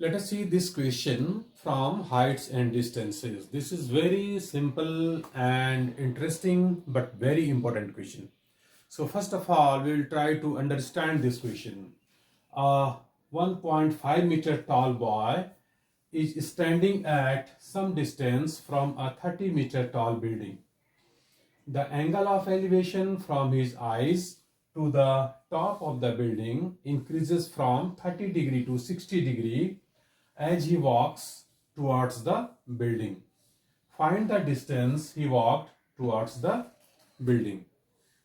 Let us see this question from heights and distances. This is very simple and interesting but very important question. So first of all, we will try to understand this question. A 1.5 meter tall boy is standing at some distance from a 30 meter tall building. The angle of elevation from his eyes to the top of the building increases from 30 degree to 60 degree as he walks towards the building. Find the distance he walked towards the building.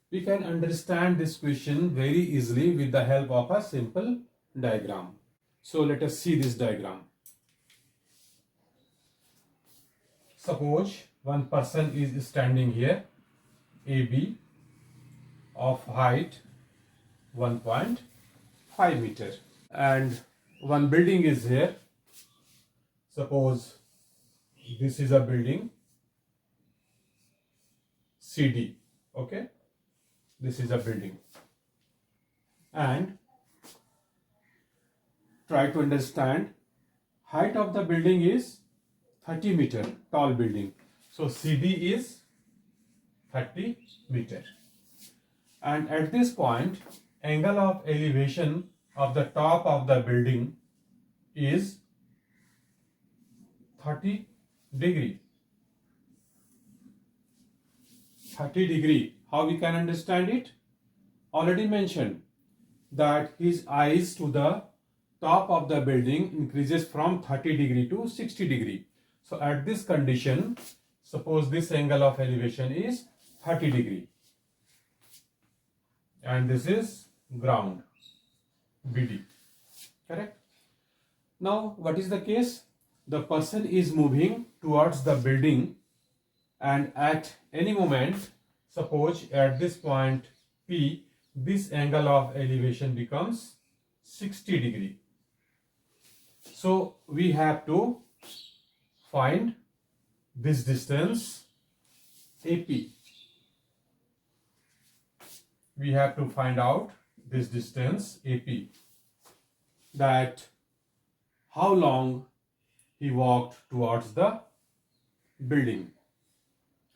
We can understand this question very easily with the help of a simple diagram. So let us see this diagram. Suppose one person is standing here, AB, of height 1.5 meter, and one building is here. Suppose this is a building CD, okay? This is a building, and try to understand height of the building is 30 meter, tall building. So CD is 30 meter. And at this point, angle of elevation of the top of the building is 30 degree. 30 degree. How we can understand it? Already mentioned that his eyes to the top of the building increases from 30 degree to 60 degree. So at this condition, suppose this angle of elevation is 30 degree. And this is ground, BD. Correct? Now, what is the case? The person is moving towards the building, and at any moment, suppose at this point P, this angle of elevation becomes 60 degree. So we have to find this distance AP. We have to find out this distance AP, that how long he walked towards the building.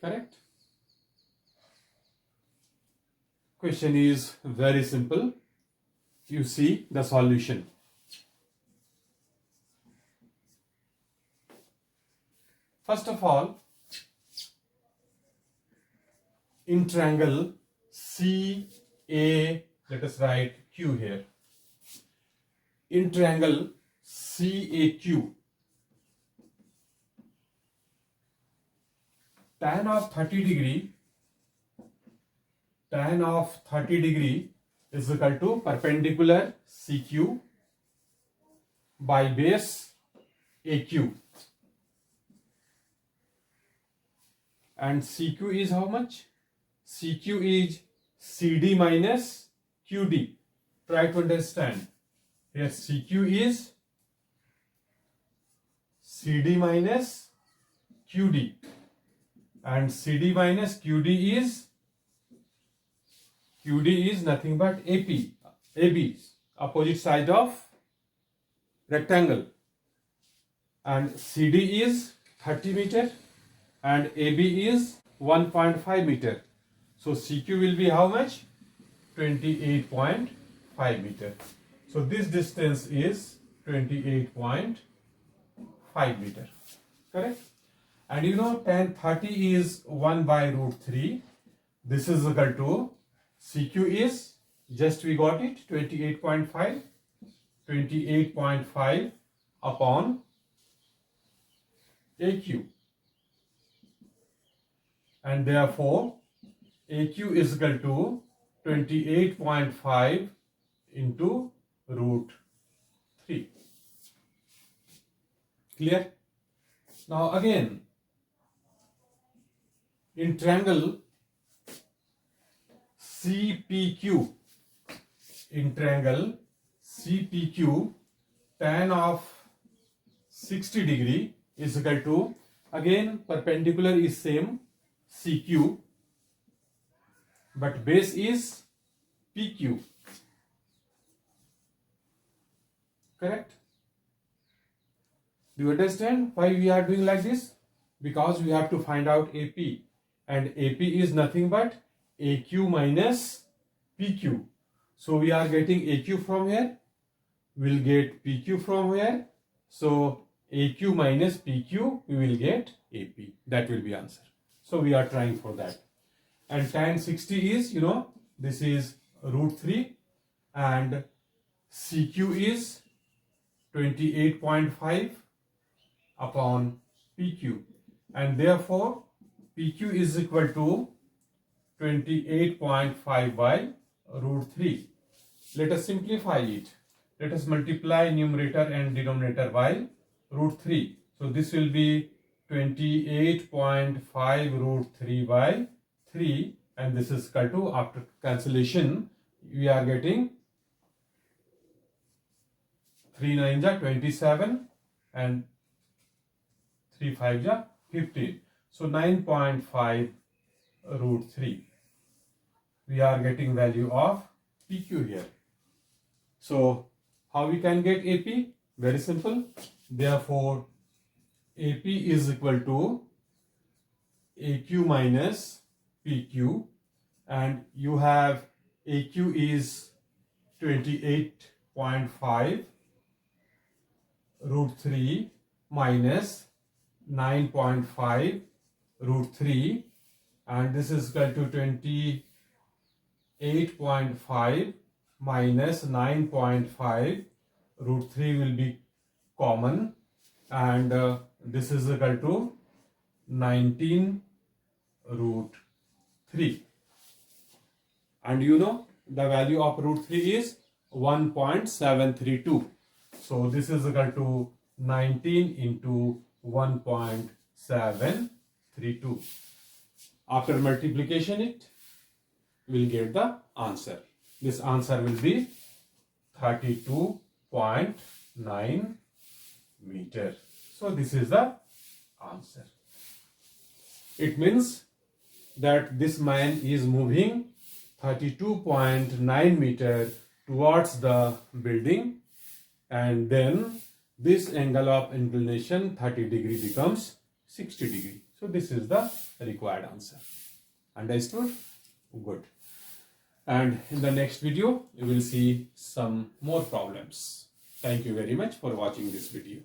Correct? Question is very simple. You see the solution. First of all, in triangle CA, let us write Q here. In triangle CAQ, tan of 30 degree is equal to perpendicular CQ by base AQ. And CQ is how much? CQ is CD minus QD. Try to understand. Here CQ is CD minus QD. And CD minus QD is nothing but AB, opposite side of rectangle. And CD is 30 meter and AB is 1.5 meter. So CQ will be how much? 28.5 meter. So this distance is 28.5 meter. Correct? And you know tan 30 is 1 by root 3. This is equal to CQ is, just we got it, 28.5. 28.5 upon AQ. And therefore AQ is equal to 28.5 into root 3. Clear? Now again, in triangle CPQ, tan of 60 degree is equal to, again perpendicular is same CQ, but base is PQ. Correct? Do you understand why we are doing like this? Because we have to find out AP, and AP is nothing but AQ minus PQ. So we are getting AQ from here, we'll get PQ from here. So AQ minus PQ, we will get AP. That will be answer. So we are trying for that. And tan 60 is, this is root 3, and CQ is 28.5 upon PQ, and therefore PQ is equal to 28.5 by root 3. Let us simplify it. Let us multiply numerator and denominator by root 3. So this will be 28.5 root 3 by 3, and this is equal to, after cancellation, we are getting 3 9 are 27 and 3 5 are 15. So 9.5 root 3. We are getting value of PQ here. So how we can get AP? Very simple. Therefore AP is equal to AQ minus PQ, and you have AQ is 28.5 root 3 minus 9.5 root 3, and this is equal to 28.5 minus 9.5 root 3 will be common, and this is equal to 19 root 3, and the value of root 3 is 1.732. So this is equal to 19 into 1.732. After multiplication it, we'll get the answer. This answer will be 32.9 meter. So this is the answer. It means that this man is moving 32.9 meter towards the building, and then this angle of inclination 30 degree becomes 60 degree. So this is the required answer. Understood? Good. And in the next video, you will see some more problems. Thank you very much for watching this video.